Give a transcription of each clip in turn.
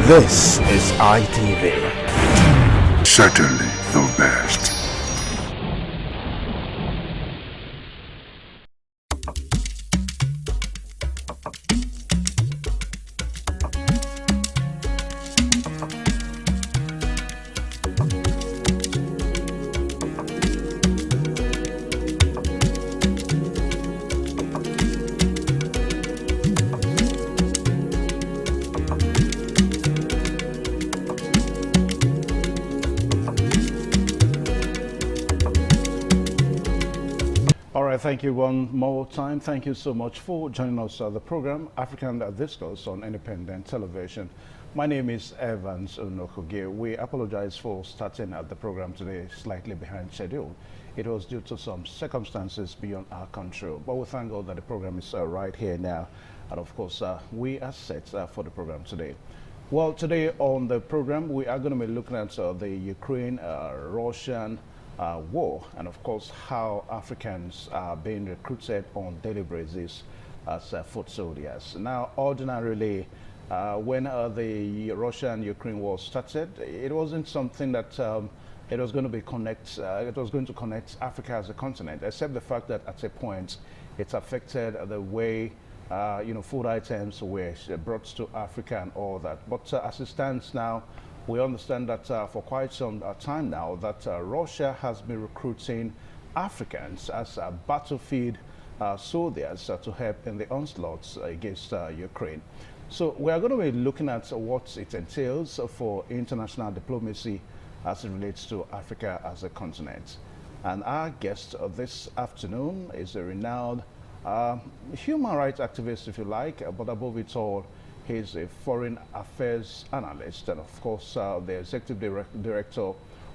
This is ITV. Certainly the best. Thank you one more time. Thank you so much for joining us on the program African Discourse on Independent Television. My name is Evans Onokoge. We apologize for starting at the program today slightly behind schedule. It was due to some circumstances beyond our control, but we thank God that the program is right here now. And of course, we are set for the program today. Well, today on the program, we are going to be looking at the Ukraine-Russian war, and of course how Africans are being recruited on daily basis as foot soldiers. Now, ordinarily, when the Russia-Ukraine war started, it wasn't something that it was going to connect Africa as a continent, except the fact that at a point it affected the way food items were brought to Africa and all that. But as it stands now, we understand that for quite some time now that Russia has been recruiting Africans as battlefield soldiers to help in the onslaughts against Ukraine. So we are going to be looking at what it entails for international diplomacy as it relates to Africa as a continent. And our guest this afternoon is a renowned human rights activist, if you like, but above it all, he's a foreign affairs analyst and, of course, the executive director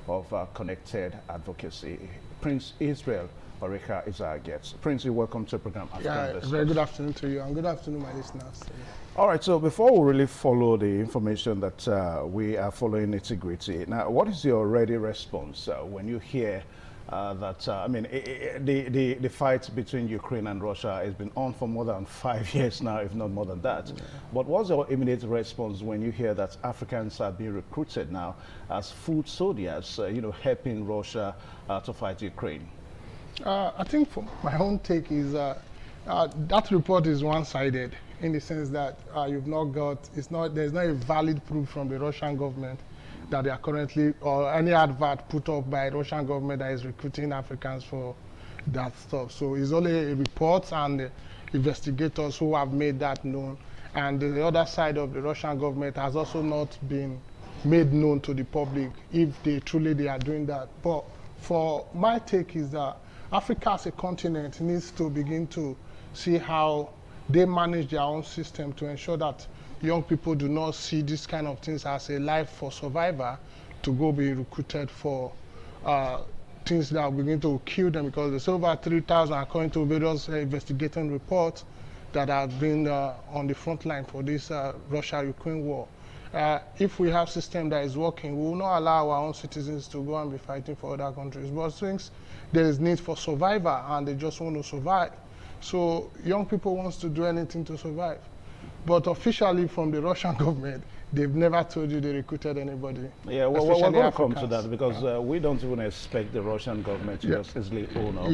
of Connected Advocacy. Prince Israel Orika is our guest. Prince, you're welcome to the program. Very good afternoon to you, and good afternoon, my listeners. All right, so before we really follow the information that we are following nitty-gritty, now, what is your ready response when you hear the fight between Ukraine and Russia has been on for more than 5 years now, if not more than that. Yeah. But what's your immediate response when you hear that Africans are being recruited now as foot soldiers, helping Russia to fight Ukraine? I think my own take is that report is one-sided in the sense that there's not a valid proof from the Russian government that they are currently, or any advert put up by the Russian government that is recruiting Africans for that stuff. So it's only a report and investigators who have made that known. And the other side of the Russian government has also not been made known to the public if they are doing that. But for my take is that Africa as a continent needs to begin to see how they manage their own system to ensure that young people do not see these kind of things as a life for survivor to go be recruited for things that are beginning to kill them, because there's over 3,000 according to various investigating reports that have been on the front line for this Russia-Ukraine war. If we have a system that is working, we will not allow our own citizens to go and be fighting for other countries. But since there is need for survivor and they just want to survive, so young people want to do anything to survive. But officially from the Russian government, they've never told you they recruited anybody. Yeah, well, we're going to come to that because we don't even expect the Russian government to just easily own up.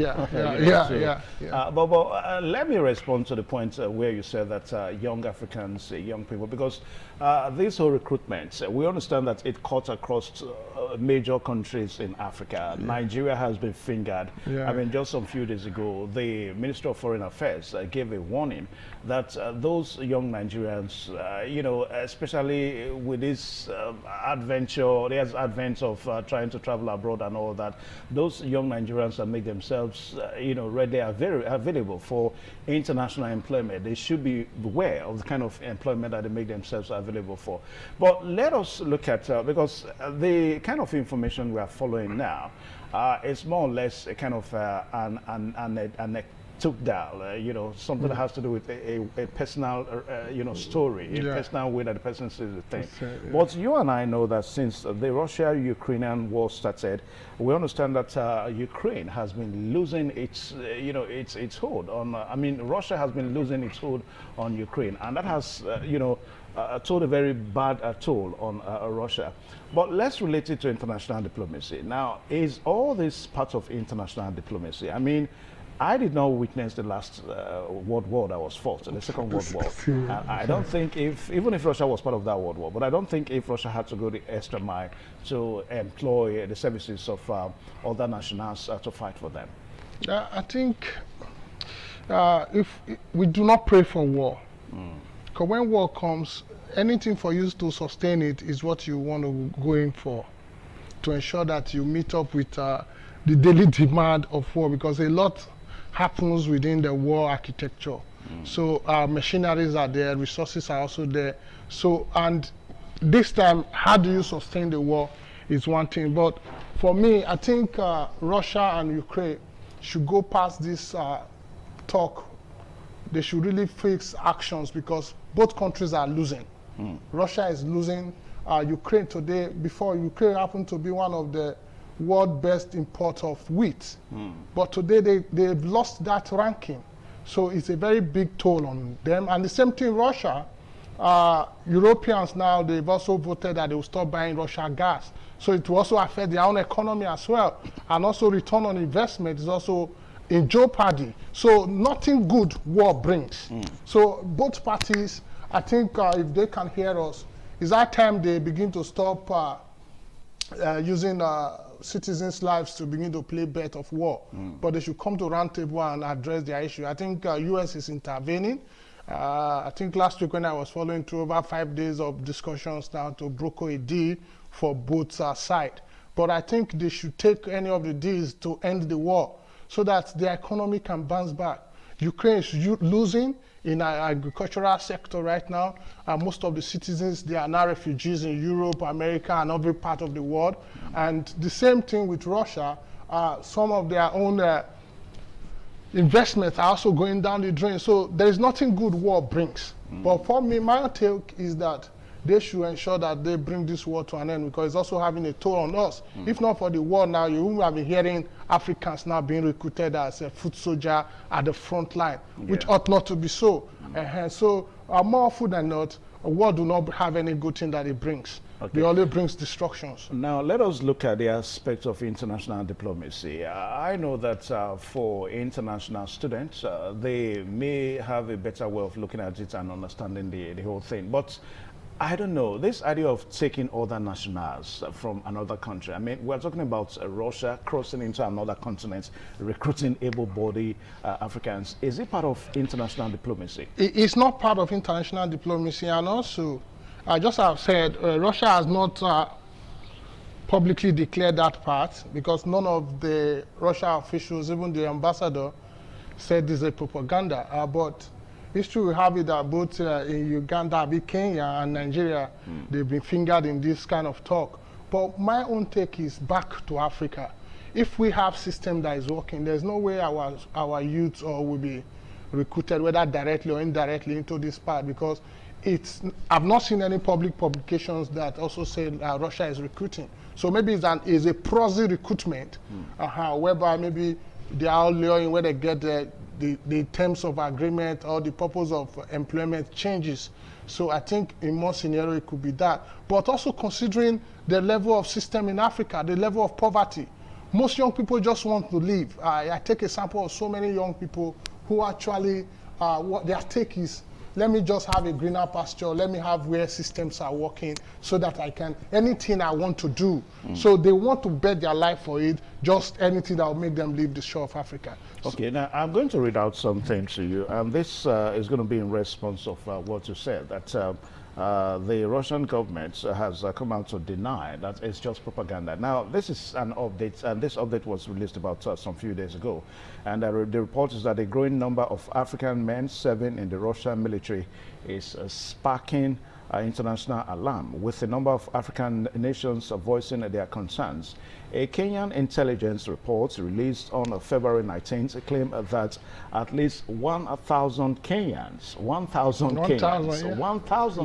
But let me respond to the point where you said that young Africans, young people, because this whole recruitment, we understand that it cuts across major countries in Africa. Yeah. Nigeria has been fingered. Yeah. I mean, just some few days ago, the Minister of Foreign Affairs gave a warning that those young Nigerians, especially with this advent of trying to travel abroad and all that, those young Nigerians that make themselves, ready, are very available for international employment. They should be aware of the kind of employment that they make themselves available for. But let us look at, because the kind of information we are following now is more or less a kind of an took down, something that has to do with a personal, story, a personal way that the person sees the thing. But you and I know that since the Russia-Ukrainian war started, we understand that Ukraine has been losing its, its hold on. Russia has been losing its hold on Ukraine, and that has, told a very bad toll on Russia. But let's relate it to international diplomacy. Now, is all this part of international diplomacy? I mean, I did not witness the last World War that was fought, the Second World War. I don't think even if Russia was part of that World War, but I don't think if Russia had to go the extra mile to employ the services of other nationals to fight for them. I think if we do not pray for war, because when war comes, anything for you to sustain it is what you want to go in for, to ensure that you meet up with the daily demand of war, because a lot happens within the war architecture. So machineries are there, resources are also there. So, and this time, how do you sustain the war is one thing. But for me, I think Russia and Ukraine should go past this talk. They should really fix actions, because both countries are losing. Russia is losing. Ukraine today, before Ukraine happened to be one of the world best import of wheat. But today they've lost that ranking. So it's a very big toll on them. And the same thing, Russia. Europeans now, they've also voted that they will stop buying Russian gas. So it will also affect their own economy as well. And also return on investment is also in jeopardy. So nothing good war brings. So both parties, I think if they can hear us, it's that time they begin to stop using citizens' lives to begin to play bet of war. But they should come to round table and address their issue. I think US is intervening. I think last week when I was following through, over 5 days of discussions now to broker a deal for both sides. But I think they should take any of the deals to end the war so that the economy can bounce back. Ukraine is losing in our agricultural sector right now. Most of the citizens, they are now refugees in Europe, America, and every part of the world. And the same thing with Russia. Some of their own investments are also going down the drain. So there is nothing good war brings. But for me, my take is that they should ensure that they bring this war to an end, because it's also having a toll on us. If not for the war now, you wouldn't have been hearing Africans now being recruited as a foot soldier at the front line, which ought not to be so. So more often than not, a war do not have any good thing that it brings. It only brings destructions. Now, let us look at the aspect of international diplomacy. I know that for international students, they may have a better way of looking at it and understanding the whole thing. But I don't know, this idea of taking other nationals from another country, I mean, we're talking about Russia crossing into another continent, recruiting able-bodied Africans. Is it part of international diplomacy? It's not part of international diplomacy. And also, just as I've said, Russia has not publicly declared that part, because none of the Russia officials, even the ambassador, said this is a propaganda. But it's true, we have it that both in Uganda, Kenya, and Nigeria, they've been fingered in this kind of talk. But my own take is back to Africa. If we have system that is working, there's no way our youth will be recruited, whether directly or indirectly, into this part, because I've not seen any public publications that also say Russia is recruiting. So maybe it's a prosy recruitment, whereby maybe they are lawyering where they get the terms of agreement or the purpose of employment changes. So I think in more scenario it could be that. But also considering the level of system in Africa, the level of poverty. Most young people just want to live. I take a sample of so many young people who actually, what their take is, let me just have a greener pasture, let me have where systems are working so that I can, anything I want to do. So they want to bet their life for it, just anything that will make them leave the shore of Africa. Okay, now I'm going to read out something to you. This is going to be in response of what you said, that the Russian government has come out to deny that it's just propaganda. Now, this is an update, and this update was released about some few days ago. And the report is that a growing number of African men serving in the Russian military is sparking international alarm, with a number of African nations voicing their concerns. A Kenyan intelligence report released on February 19th claimed that at least 1,000 Kenyans, 1,000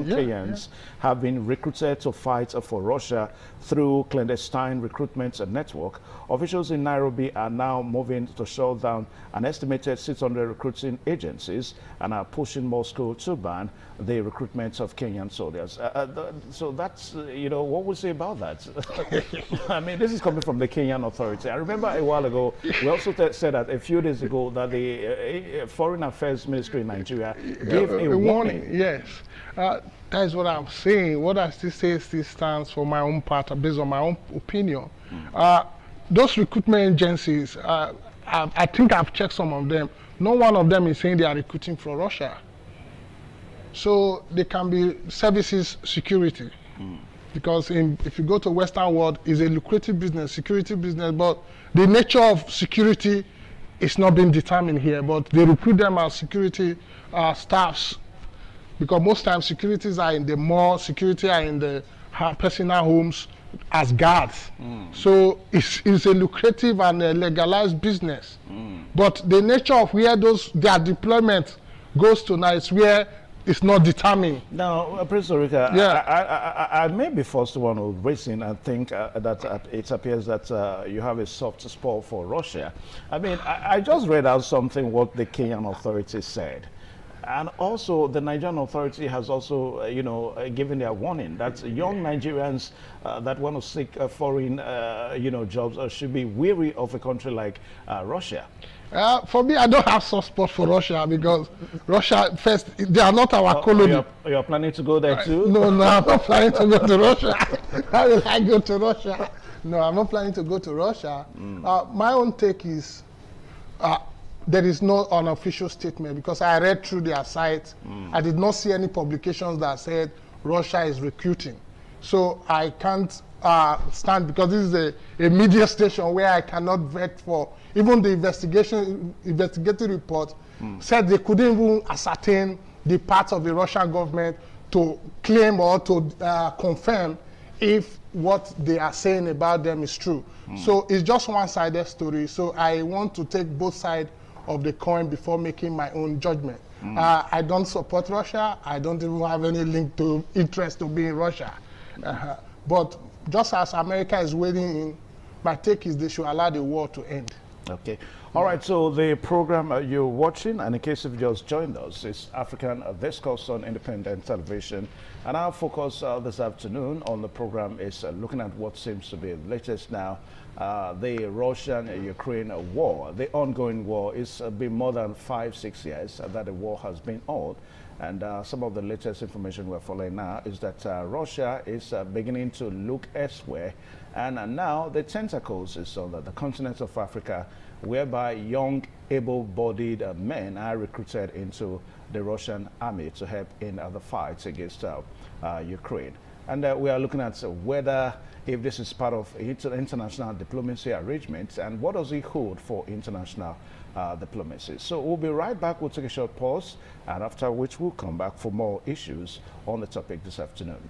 Kenyans have been recruited to fight for Russia through clandestine recruitment network. Officials in Nairobi are now moving to shut down an estimated 600 recruiting agencies and are pushing Moscow to ban the recruitment of Kenyan Ukrainian soldiers. So that's, what we say about that? I mean, this is coming from the Kenyan authority. I remember a while ago, we also said that a few days ago that the Foreign Affairs Ministry in Nigeria gave a warning. Yes. That is what I'm saying. What I still say still stands for my own part, based on my own opinion. Those recruitment agencies, I think I've checked some of them. No one of them is saying they are recruiting from Russia. So they can be services security. Because if you go to Western world, it's a lucrative business, security business, but the nature of security is not being determined here, but they recruit them as security staffs. Because most times securities are in the mall, security are in the personal homes as guards. So it's a lucrative and a legalized business. But the nature of where their deployment goes to now is where it's not determined. Now, Prince Orika, yeah. I may be first one who raise in and think that it appears that you have a soft spot for Russia. I mean, I just read out something what the Kenyan authorities said. And also, the Nigerian authority has also, given their warning that young Nigerians that want to seek foreign, jobs should be wary of a country like Russia. For me, I don't have soft spot for Russia because Russia, first, they are not our colony. You're planning to go there too? No, I'm not planning to go to Russia. How will I go to Russia? No, I'm not planning to go to Russia. My own take is there is no unofficial statement because I read through their site. I did not see any publications that said Russia is recruiting. So I can't stand because this is a media station where I cannot vet for. Even the investigative report said they couldn't even ascertain the parts of the Russian government to claim or to confirm if what they are saying about them is true. So it's just one-sided story. So I want to take both sides of the coin before making my own judgment. I don't support Russia. I don't even have any link to interest to be in Russia. But just as America is wading in, my take is they should allow the war to end. Okay. All right. So the program you're watching, and in case you've just joined us, is African Discourse on Independent Television. And our focus this afternoon on the program is looking at what seems to be the latest now, the Russian-Ukraine war. The ongoing war is been more than 5-6 years that the war has been on. And some of the latest information we're following now is that Russia is beginning to look elsewhere. And now the tentacles is on the continent of Africa, whereby young, able-bodied men are recruited into the Russian army to help in the fight against Ukraine. And we are looking at whether if this is part of international diplomacy arrangements and what does it hold for international diplomacy. So we'll be right back. We'll take a short pause, and after which we'll come back for more issues on the topic this afternoon.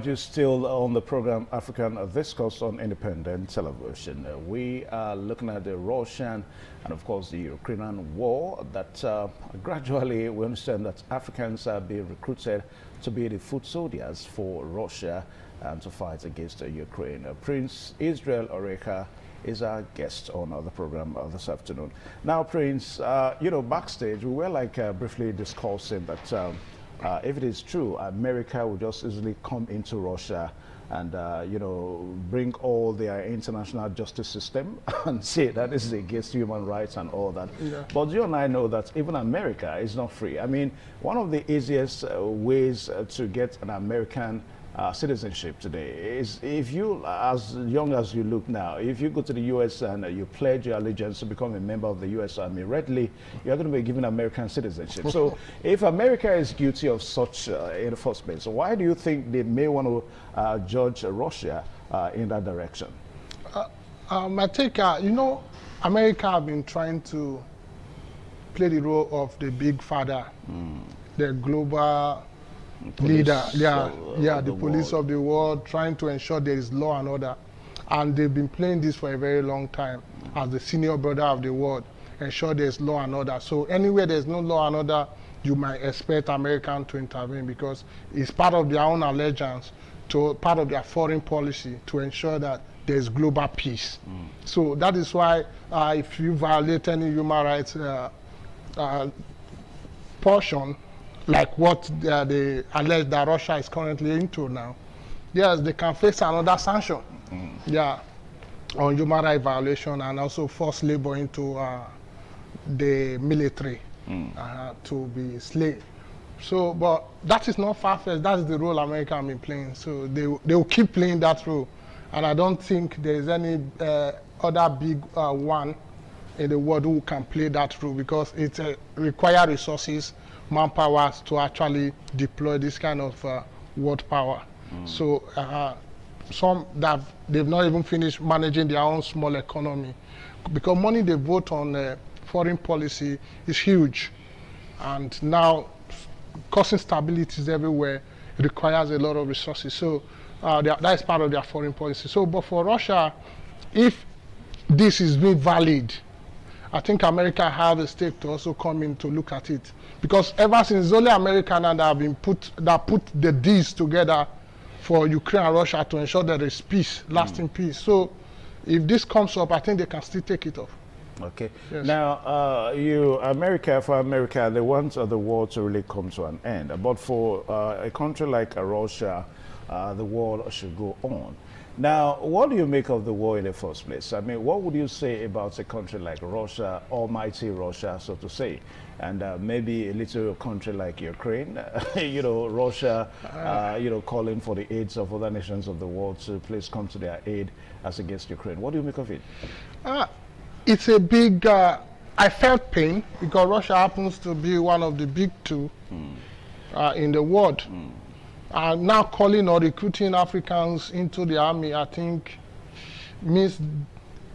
You're still on the program African Discourse on Independent Television. We are looking at the Russian and of course the Ukrainian war that gradually we understand that Africans are being recruited to be the foot soldiers for Russia and to fight against Ukraine. Prince Israel Oreka, is our guest on the program this afternoon. Now, Prince, backstage, we were briefly discussing that if it is true, America will just easily come into Russia and, bring all their international justice system and say that this is against human rights and all that. Yeah. But you and I know that even America is not free. I mean, one of the easiest ways to get an American citizenship today is if you, as young as you look now, if you go to the U.S. and you pledge your allegiance to become a member of the U.S. Army, readily you're going to be given American citizenship. So if America is guilty of such in the first place, why do you think they may want to judge Russia in that direction? My take, America have been trying to play the role of the big father, the global leader, the police of the world, trying to ensure there is law and order. And they've been playing this for a very long time as the senior brother of the world, ensure there's law and order. So anywhere there's no law and order, you might expect Americans to intervene because it's part of their own allegiance, to part of their foreign policy to ensure that there's global peace. So that is why if you violate any human rights portion, like what they allege that Russia is currently into now, yes, they can face another sanction, on human rights violation and also forced labor into the military to be slave. So, but that is not far-fetched. That's the role America has been playing. So they will keep playing that role, and I don't think there is any other big one in the world who can play that role because it requires resources, manpower to actually deploy this kind of world power. So some that they've not even finished managing their own small economy because money they vote on foreign policy is huge, and now causing stabilities everywhere requires a lot of resources. So that is part of their foreign policy. So, but for Russia, if this is being valid, I think America has a stake to also come in to look at it. Because ever since it's only America now that put the deals together for Ukraine and Russia to ensure that there's peace, lasting peace. So if this comes up, I think they can still take it off. Okay. Yes. Now, for America, they want the war to really come to an end. But for a country like Russia, the war should go on. Now, what do you make of the war in the first place? I mean, what would you say about a country like Russia, almighty Russia, so to say, and maybe a little country like Ukraine, Russia, calling for the aids of other nations of the world to please come to their aid as against Ukraine. What do you make of it? It's a big, I felt pain because Russia happens to be one of the big two in the world. Now calling or recruiting Africans into the army, I think, means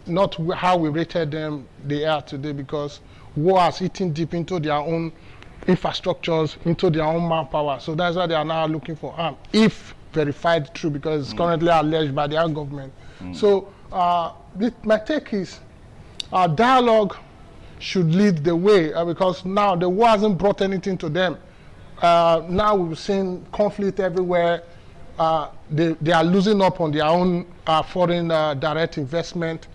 not how we rated them they are today because war has eaten deep into their own infrastructures, into their own manpower. So that's why they are now looking for arms, if verified true, because it's currently alleged by their government. So my take is dialogue should lead the way because now the war hasn't brought anything to them. Now we've seen conflict everywhere. They are losing up on their own foreign direct investment,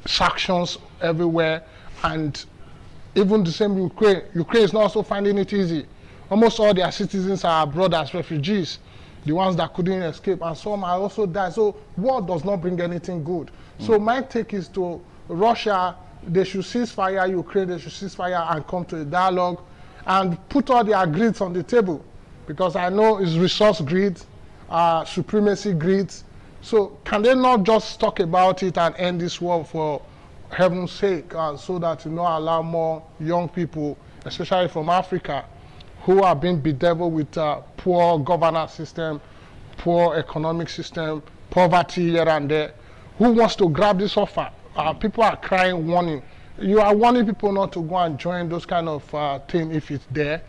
sanctions everywhere, and even the same Ukraine. Ukraine is not also finding it easy. Almost all their citizens are abroad as refugees, the ones that couldn't escape, and some are also died. So war does not bring anything good. So my take is to Russia, they should cease fire, Ukraine, they should cease fire and come to a dialogue and put all their greeds on the table, because I know it's resource greed, supremacy greed. So can they not just talk about it and end this war for heaven's sake, so that allow more young people, especially from Africa, who are being bedeviled with poor governance system, poor economic system, poverty here and there, who wants to grab this offer? People are crying, warning. You are warning people not to go and join those kind of thing if it's there.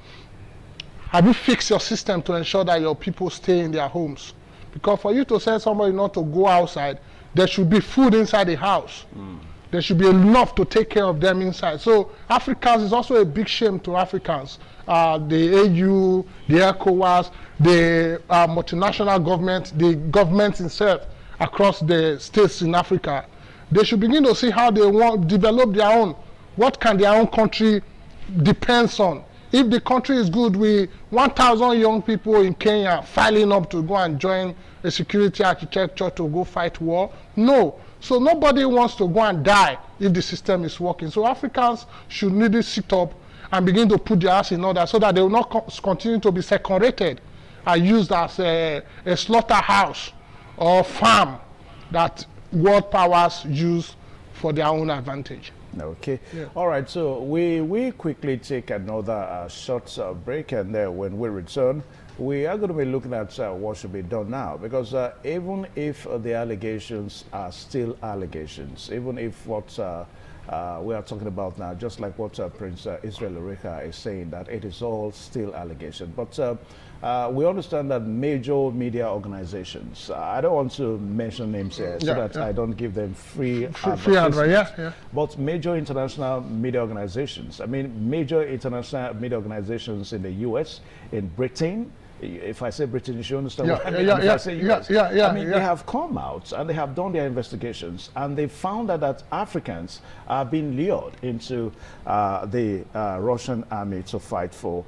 Have you fixed your system to ensure that your people stay in their homes? Because for you to send somebody not to go outside, there should be food inside the house. There should be enough to take care of them inside. So Africans is also a big shame to Africans. The AU, the ECOWAS, the multinational government, the government itself across the states in Africa, They should begin to see how they want to develop their own. What can their own country depends on? If the country is good, 1,000 young people in Kenya filing up to go and join a security architecture to go fight war. No. So nobody wants to go and die if the system is working. So Africans should really sit up and begin to put their house in order so that they will not continue to be second-rated and used as a slaughterhouse or farm that world powers use for their own advantage. Okay. Yeah. All right. So we quickly take another short break, and when we return, we are going to be looking at what should be done now, because even if the allegations are still allegations, even if what we are talking about now, just like what Prince Israel Oreka is saying, that it is all still allegation. But we understand that major media organizations, I don't want to mention names here so that I don't give them free advertisement, but major international media organizations, I mean major international media organizations in the US, in Britain. If I say Britain, you should understand what I mean. If I say US, I mean, they have come out and they have done their investigations, and they found that Africans are being lured into the Russian army to fight for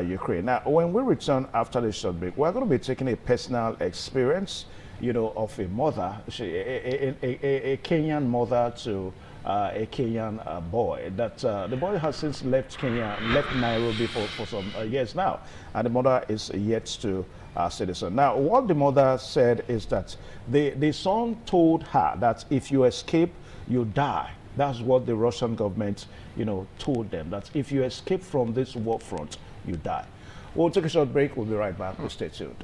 Ukraine. Now, when we return after this short break, we're going to be taking a personal experience, you know, of a mother, a Kenyan mother to a Kenyan boy. That the boy has since left Kenya, left Nairobi for some years now, and the mother is yet to citizen. Now, what the mother said is that the son told her that if you escape, you die. That's what the Russian government, you know, told them, that if you escape from this war front, you die. We'll take a short break. We'll be right back. We'll stay tuned.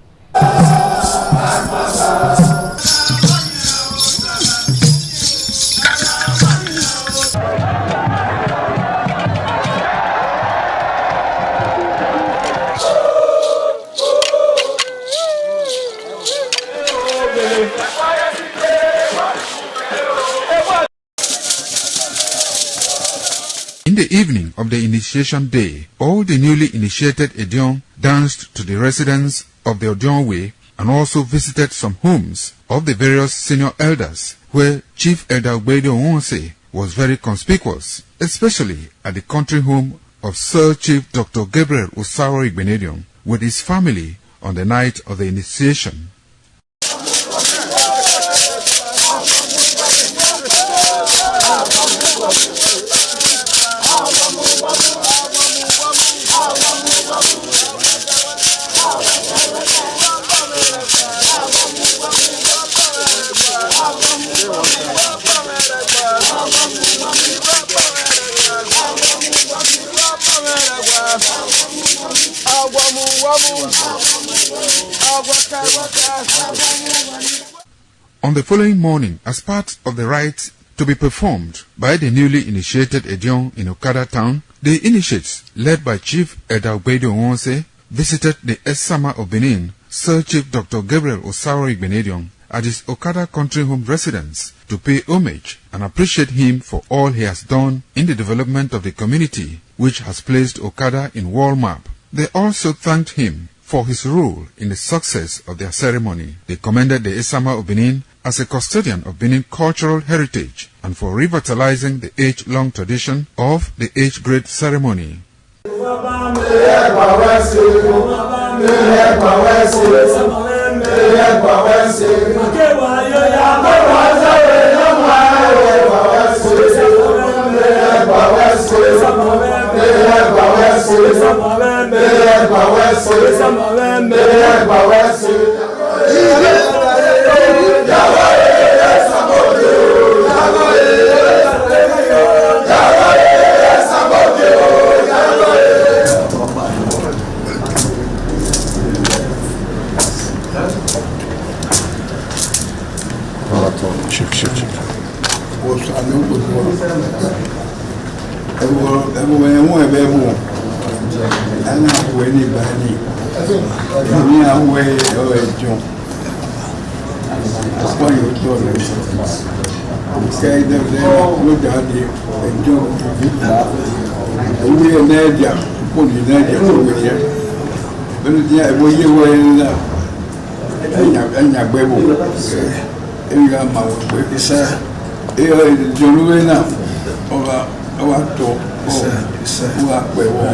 In the evening of the initiation day, all the newly initiated Edion danced to the residents of the Odion Way and also visited some homes of the various senior elders, where Chief Elder Ogbeide Onwonse was very conspicuous, especially at the country home of Sir Chief Dr. Gabriel Osawo Igbenedion with his family on the night of the initiation. On the following morning, as part of the rites to be performed by the newly initiated Edion in Okada town, the initiates, led by Chief Elder Ogbeide Onwonse, visited the Esama of Benin, Sir Chief Dr. Gabriel Osawo Igbenedion, at his Okada country home residence to pay homage and appreciate him for all he has done in the development of the community, which has placed Okada in world map. They also thanked him for his role in the success of their ceremony. They commended the Esama of Benin as a custodian of Benin cultural heritage and for revitalizing the age-long tradition of the age-grade ceremony. Jolúwé náà ọba tó wà pẹ̀wọ́.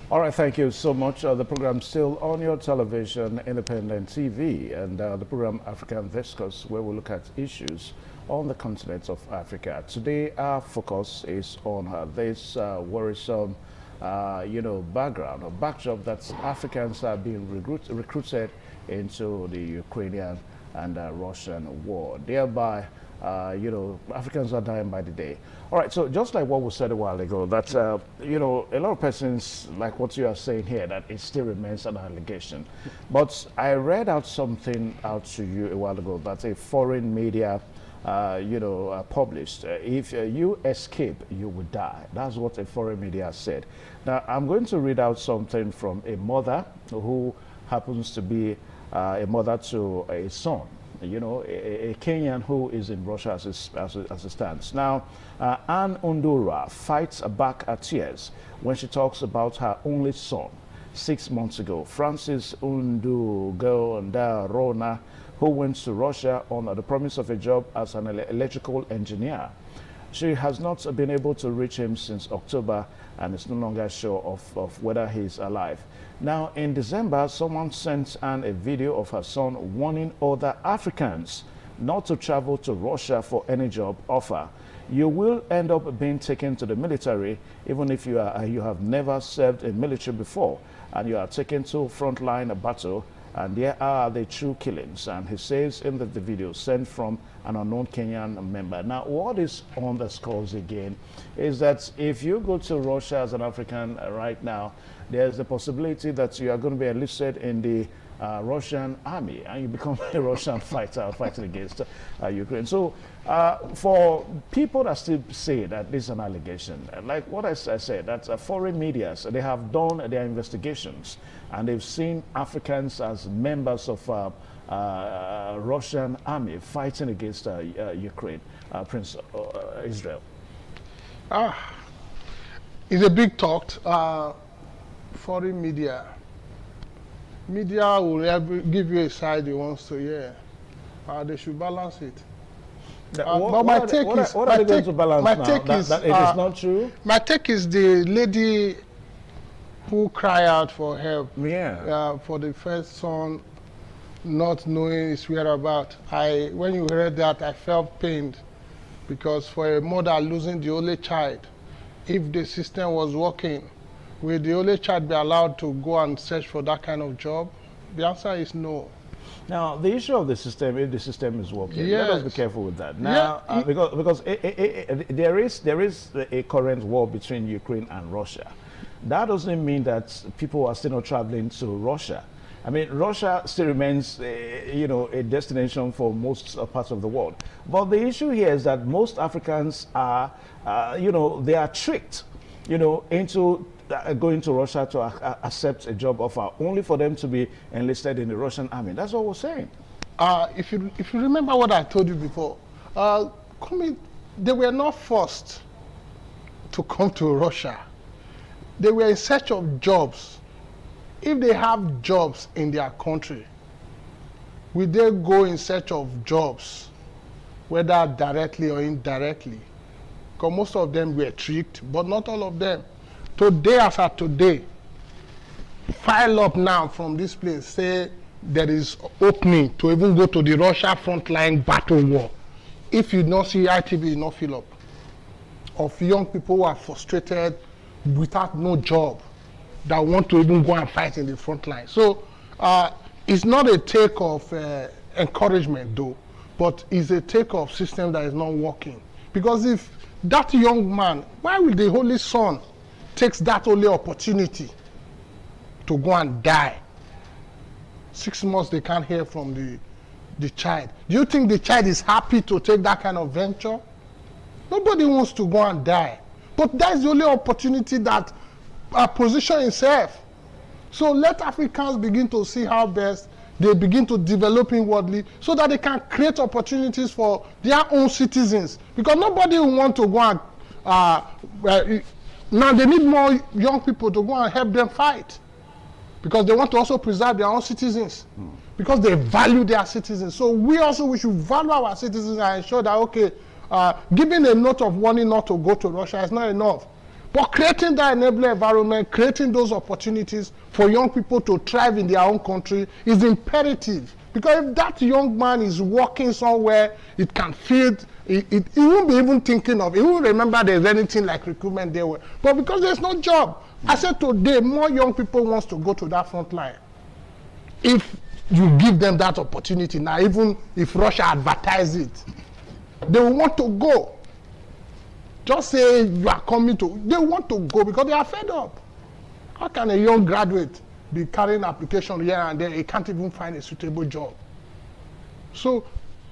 All right, thank you so much. The program still on your television, Independent TV, and the program African Discourse, where we look at issues on the continent of Africa. Today, our focus is on this worrisome, background or backdrop that Africans are being recruited into the Ukrainian and Russian war. Thereby, Africans are dying by the day. All right, so just like what was said a while ago, that, a lot of persons, like what you are saying here, that it still remains an allegation. But I read out something out to you a while ago that a foreign media, published. If you escape, you will die. That's what a foreign media said. Now, I'm going to read out something from a mother who happens to be a mother to a son. A Kenyan who is in Russia as it stands. Now, Anne Undura fights back her tears when she talks about her only son 6 months ago, Francis Rona, who went to Russia on the promise of a job as an electrical engineer. She has not been able to reach him since October and is no longer sure of whether he's alive. Now, in December, someone sent Anne a video of her son warning other Africans not to travel to Russia for any job offer. You will end up being taken to the military, even if you have never served in military before, and you are taken to frontline battle, and there are the true killings. And he says in the video sent from an unknown Kenyan member. Now, what is underscores again is that if you go to Russia as an African right now, there's the possibility that you are going to be enlisted in the Russian army and you become a Russian fighter fighting against Ukraine. So for people that still say that this is an allegation, like what I said, that foreign medias, they have done their investigations and they've seen Africans as members of Russian army fighting against Ukraine, Prince Israel. It's a big talk. Foreign media will give you a side he wants to hear. They should balance it. But my take is, what are they going to balance now? That it is not true? My take is the lady who cried out for help. Yeah. For the first son not knowing his whereabouts. When you read that, I felt pained because for a mother losing the only child, if the system was working, will the only child be allowed to go and search for that kind of job? The answer is no. Now, the issue of the system, if the system is working, yes. let us be careful with that. Now, because there is a current war between Ukraine and Russia. That doesn't mean that people are still not traveling to Russia. I mean, Russia still remains, a destination for most parts of the world. But the issue here is that most Africans are, they are tricked, into going to Russia to accept a job offer, only for them to be enlisted in the Russian army. That's what we're saying. If you remember what I told you before, they were not forced to come to Russia. They were in search of jobs. If they have jobs in their country, will they go in search of jobs, whether directly or indirectly? Because most of them were tricked, but not all of them. Today, as of today, file up now from this place, say there is opening to even go to the Russia frontline battle war. If you don't see ITV, you not fill up of young people who are frustrated without no job that want to even go and fight in the front line. So it's not a take of encouragement though, but it's a take of system that is not working. Because if that young man, why will the Holy Son takes that only opportunity to go and die? 6 months they can't hear from the child. Do you think the child is happy to take that kind of venture? Nobody wants to go and die. But that's the only opportunity that position himself. So let Africans begin to see how best they begin to develop inwardly so that they can create opportunities for their own citizens. Because nobody will want to go and, now they need more young people to go and help them fight. Because they want to also preserve their own citizens. Because they value their citizens. So we should value our citizens and ensure that, okay, giving a note of warning not to go to Russia is not enough. But creating that enabling environment, creating those opportunities for young people to thrive in their own country is imperative. Because if that young man is working somewhere, it can feed, he won't be even thinking of, he won't remember there's anything like recruitment there. But because there's no job, I said today, more young people wants to go to that front line. If you give them that opportunity now, even if Russia advertise it, they will want to go. Just say you are coming to, they want to go because they are fed up. How can a young graduate be carrying application here and there? He can't even find a suitable job. So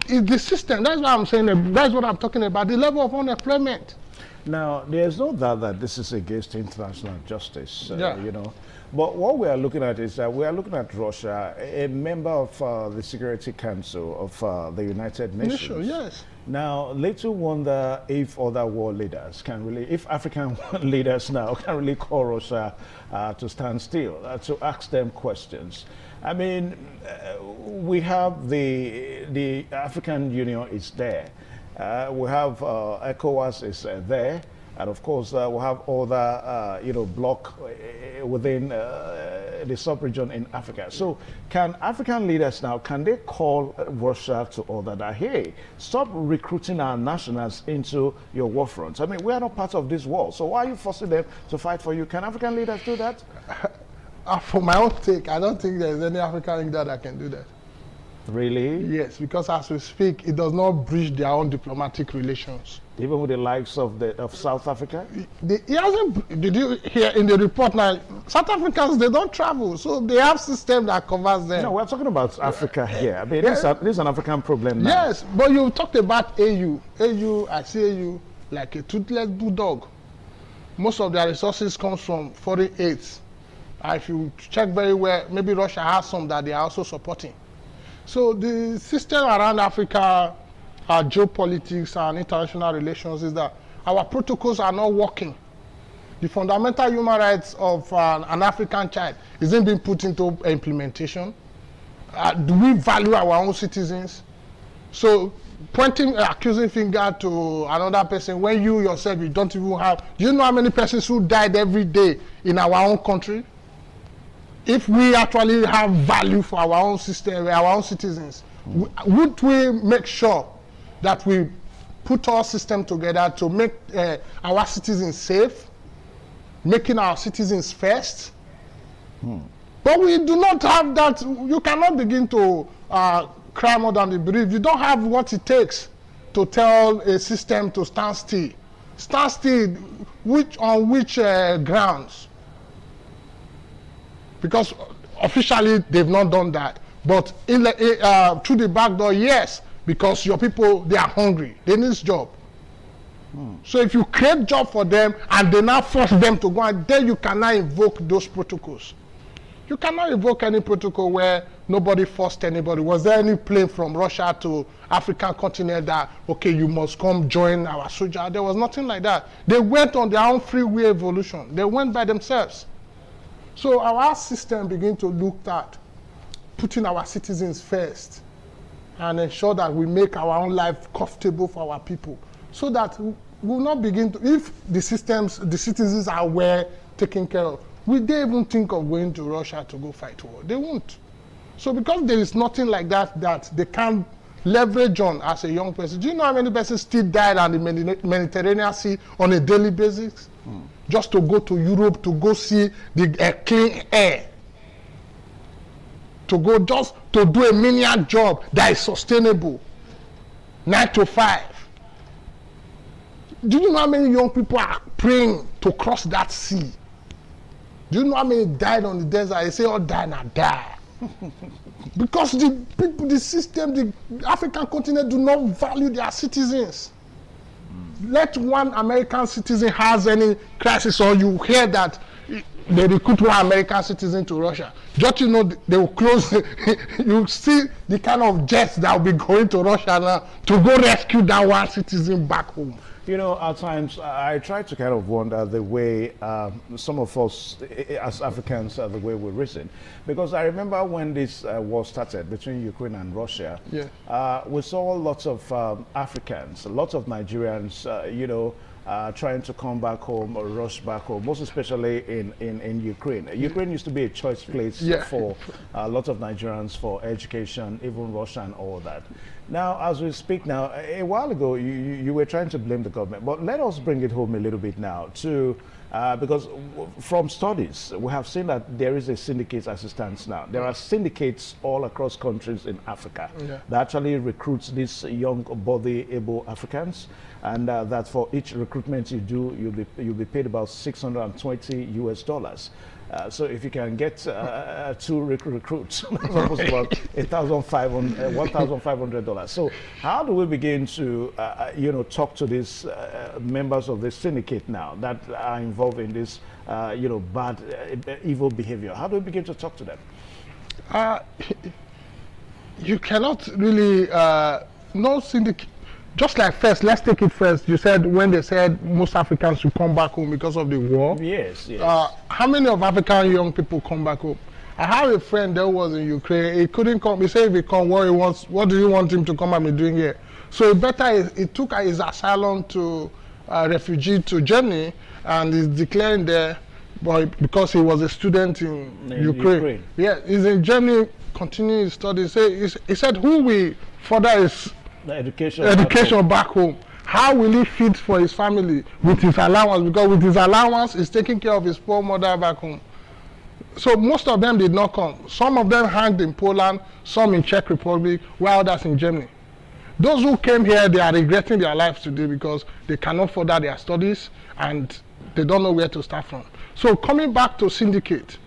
it's the system. That's what I'm saying. That's what I'm talking about, the level of unemployment. Now, there's no doubt that this is against international justice, Yeah. you know. But what we are looking at is that we are looking at Russia, a member of the Security Council of the United Nations. Yes. Now, little wonder if other world leaders can really, if African leaders now can really call Russia to stand still, to ask them questions. I mean, we have the African Union is there. We have ECOWAS is there. And of course, we have other, bloc within the sub-region in Africa. So can African leaders now, can they call Russia to order that, hey, stop recruiting our nationals into your war fronts? I mean, we are not part of this war. So why are you forcing them to fight for you? Can African leaders do that? For my own take, I don't think there's any African leader that can do that. Really? Yes, because as we speak, it does not breach their own diplomatic relations. Even with the likes of South Africa? He hasn't, did you hear in the report now, South Africans, they don't travel, so they have system that covers them. No, we're talking about Africa here. I mean, this is an African problem now. Yes, but you talked about AU. AU, I see AU like a toothless bulldog. Most of their resources comes from foreign aids. If you check very well, maybe Russia has some that they are also supporting. So the system around Africa, our geopolitics and international relations is that our protocols are not working. The fundamental human rights of an African child isn't being put into implementation. Do we value our own citizens? So pointing, accusing finger to another person when you yourself, you don't even have, do you know how many persons who died every day in our own country? If we actually have value for our own system, our own citizens, would we make sure that we put our system together to make our citizens safe, making our citizens first? But we do not have that. You cannot begin to cry more than the bereaved. You don't have what it takes to tell a system to stand still. Stand still, on which grounds? Because officially they've not done that, but through the back door, yes, because your people, they are hungry, they need a job. So if you create job for them and they now force them to go, and then you cannot invoke those protocols. You cannot invoke any protocol where nobody forced anybody. Was there any plane from Russia to African continent that, okay, you must come join our soldier? There was nothing like that. They went on their own free will evolution. They went by themselves. So our system begin to look at putting our citizens first and ensure that we make our own life comfortable for our people, so that we will not begin to, if the citizens are well taken care of, will they even think of going to Russia to go fight war? They won't. So because there is nothing like that that they can leverage on as a young person, do you know how many persons still died on the Mediterranean Sea on a daily basis? Just to go to Europe, to go see the clean air. To go just to do a menial job that is sustainable. 9 to 5. Do you know how many young people are praying to cross that sea? Do you know how many died on the desert? They say all die and die. Because the people, the system, the African continent do not value their citizens. Let one American citizen has any crisis, or you hear that they recruit one American citizen to Russia, just you know they will close. You see the kind of jets that will be going to Russia now to go rescue that one citizen back home. You know, at times I try to kind of wonder the way some of us as Africans, the way we reason. Because I remember when this war started between Ukraine and Russia, we saw lots of Africans, lots of Nigerians, you know, trying to come back home or rush back home, most especially in Ukraine. Ukraine used to be a choice place for a lot of Nigerians for education, even Russia and all that. Now, as we speak now, a while ago, you were trying to blame the government, but let us bring it home a little bit now to, because from studies, we have seen that there is a syndicate as it stands now. There are syndicates all across countries in Africa that actually recruits these young, body able Africans, and that for each recruitment you do, you'll be paid about $620 US. So if you can get 2 recruits, that's almost about $1,500. So how do we begin to, you know, talk to these members of the syndicate now that are involved in this, you know, bad, evil behavior? How do we begin to talk to them? You cannot really, no syndicate. Just like first, let's take it first. You said when they said most Africans should come back home because of the war. Yes, yes. How many of African young people come back home? I have a friend that was in Ukraine. He couldn't come. He said if he come, what do you want him to come and be doing here? So he took his asylum to refugee to Germany, and he's declaring there, because he was a student in Ukraine. Yeah, he's in Germany, continuing his studies. He said who will further his education back home. How will he feed for his family with his allowance? Because with his allowance, he's taking care of his poor mother back home. So most of them did not come. Some of them hanged in Poland, some in Czech Republic, while others in Germany. Those who came here, they are regretting their lives today because they cannot further their studies and they don't know where to start from. So coming back to syndicate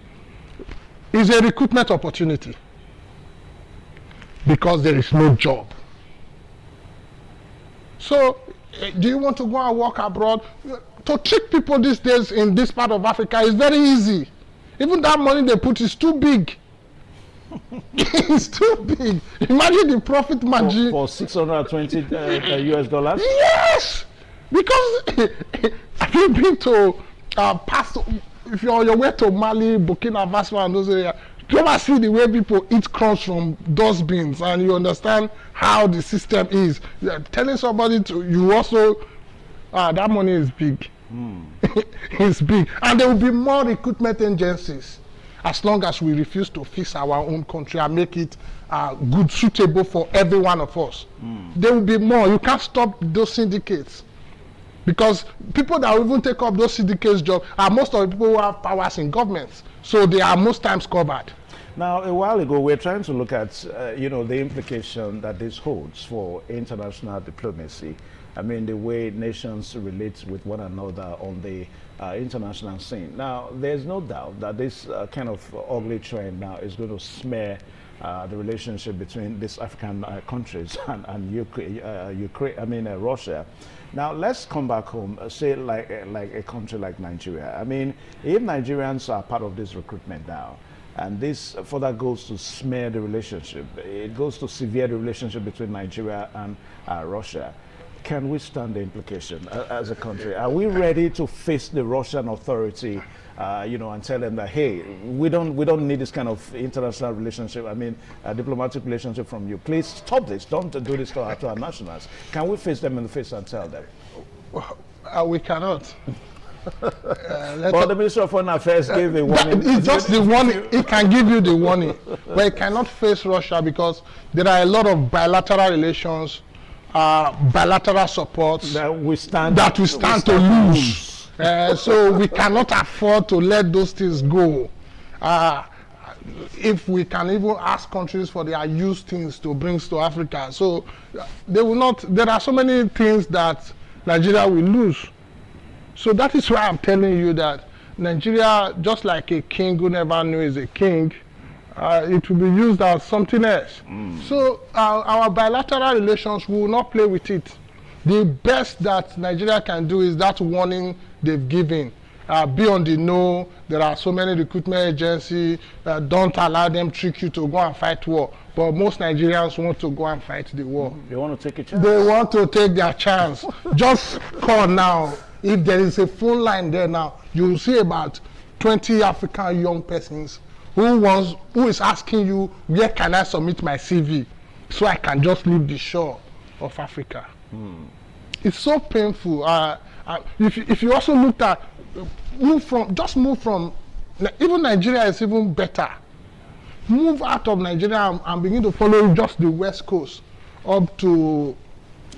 is a recruitment opportunity because there is no job. So, do you want to go and work abroad? To trick people these days in this part of Africa is very easy. Even that money they put is too big. It's too big. Imagine the profit margin. For $620 US? Yes! Because have you been to if you're on your way to Mali, Burkina Faso and those areas, you ever see the way people eat crumbs from dustbins and you understand how the system is. Telling somebody you also, that money is big. It's big. And there will be more recruitment agencies as long as we refuse to fix our own country and make it good, suitable for every one of us. There will be more. You can't stop those syndicates. Because people that will even take up those syndicates jobs are most of the people who have powers in governments. So they are most times covered. Now, a while ago, we were trying to look at, you know, the implication that this holds for international diplomacy. I mean, the way nations relate with one another on the international scene. Now, there's no doubt that this kind of ugly trend now is going to smear the relationship between these African countries and Russia. Now, let's come back home, say like a country like Nigeria. I mean, if Nigerians are part of this recruitment now, and this further goes to smear the relationship, it goes to sever the relationship between Nigeria and Russia, can we stand the implication as a country? Are we ready to face the Russian authority, you know, and tell them that, hey, we don't need this kind of international relationship, I mean, a diplomatic relationship from you. Please stop this. Don't do this to our nationals. Can we face them in the face and tell them? We cannot. But the Minister of Foreign Affairs gave a warning. It's just the warning. It can give you the warning, but it cannot face Russia because there are a lot of bilateral relations, bilateral supports that we stand to lose. So we cannot afford to let those things go. If we can even ask countries for their used things to bring to Africa, so they will not. There are so many things that Nigeria will lose. So that is why I'm telling you that Nigeria, just like a king who never knew is a king, it will be used as something else. So our bilateral relations, we will not play with it. The best that Nigeria can do is that warning they've given. Be on the know. There are so many recruitment agencies. Don't allow them trick you to go and fight war. But most Nigerians want to go and fight the war. They want to take a chance. They want to take their chance. Just call now. If there is a phone line there now, you will see about 20 African young persons who is asking you, where can I submit my CV so I can just leave the shore of Africa. It's so painful. If you also look at move from even Nigeria is even better. Move out of Nigeria and begin to follow just the west coast up to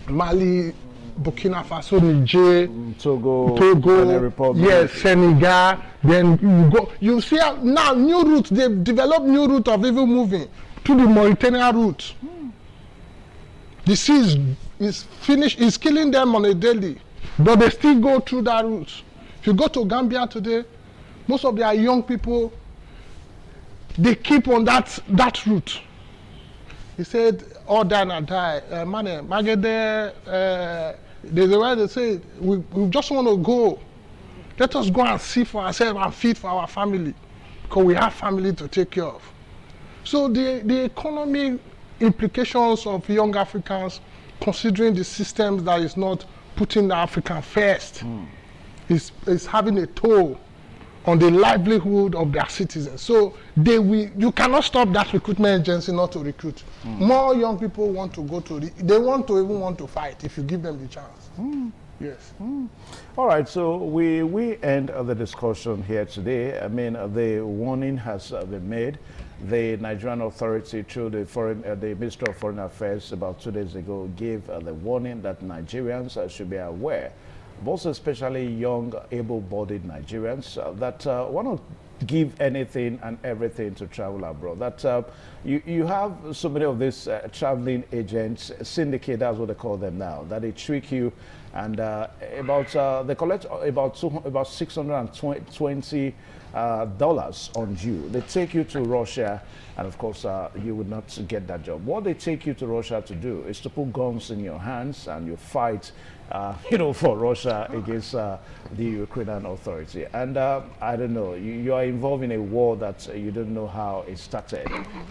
Mali, Burkina Faso, Niger, Togo, Benin Republic. Yes, Senegal. Then you go. You see now new routes. They've developed new route of even moving to the Mauritania route. The sea is finished. Is killing them on a daily, but they still go through that route. If you go to Gambia today, most of their young people, they keep on that route. He said, all die and die. There's a way they say, we just want to go. Let us go and see for ourselves and feed for our family, because we have family to take care of. So the economic implications of young Africans, considering the systems that is not putting the African first, is having a toll on the livelihood of their citizens. So you cannot stop that recruitment agency not to recruit. More young people want to go to they want to fight if you give them the chance. Yes. All right, so we end the discussion here today. I mean, the warning has been made. The Nigerian authority, through the Minister of Foreign Affairs, about 2 days ago, gave the warning that Nigerians should be aware, most especially young, able-bodied Nigerians, that want to give anything and everything to travel abroad. That you have so many of these traveling agents, syndicate, that's what they call them now, that they trick you, and they collect about $620 on you. They take you to Russia, and of course you would not get that job. What they take you to Russia to do is to put guns in your hands and you fight for Russia against the Ukrainian authority. And I don't know, you are involved in a war that you don't know how it started.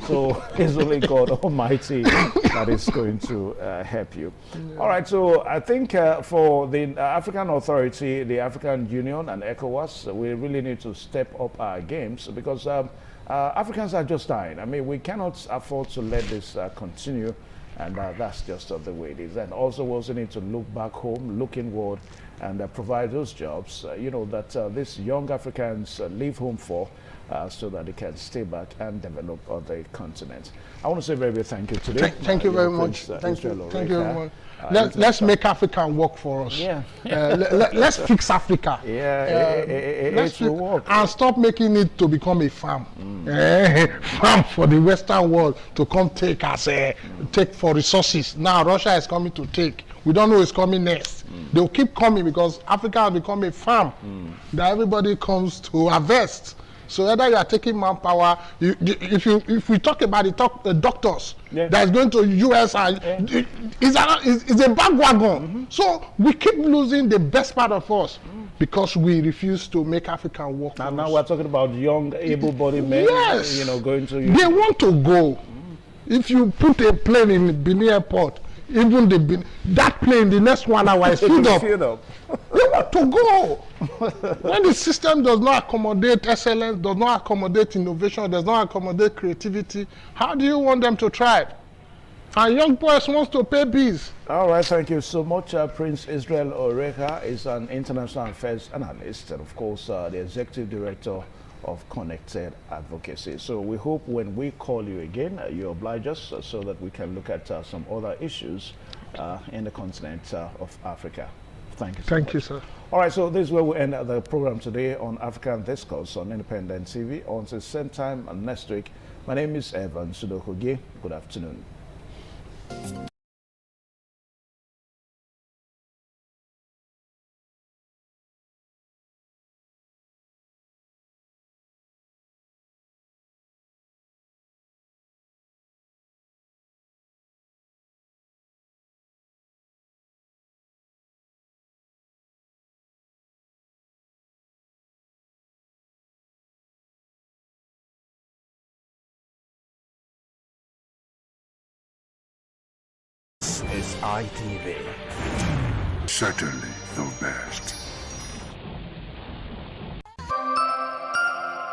So it's only God Almighty that is going to help you. Yeah. All right, so I think for the African authority, the African Union and ECOWAS, we really need to step up our games, because Africans are just dying. I mean, we cannot afford to let this continue. And that's just the way it is. And also we also need to look back home, look inward, and provide those jobs, that these young Africans leave home for, so that they can stay back and develop on the continent. I want to say very, very thank you today. Thank you very much. Thank you very much. Let's make Africa work for us. Yeah. Let's fix Africa. Let's will work. And stop making it to become a farm. Farm for the Western world to come take take for resources. Now Russia is coming to take. We don't know what's coming next. They'll keep coming because Africa has become a farm that everybody comes to harvest. So whether you are taking manpower, if we talk about the doctors that is going to US, it's a bandwagon. So we keep losing the best part of us because we refuse to make Africa work. And now we're talking about young, able-bodied men, going to. They want to go. If you put a plane in Benin Airport, even that plane, the next 1 hour is filled up. They want to go. When the system does not accommodate excellence, does not accommodate innovation, does not accommodate creativity, how do you want them to thrive? And young boys wants to pay bills. All right, thank you so much. Prince Israel Oreka is an international affairs analyst and, of course, the executive director of Connected Advocacy. So we hope when we call you again, you oblige us so that we can look at some other issues in the continent of Africa. Thank you so much. Thank you, sir. All right, so this is where we end the program today on African Discourse on Independent TV. Until the same time next week, my name is Evan Sudokoge. Good afternoon. This is ITV. Certainly the best.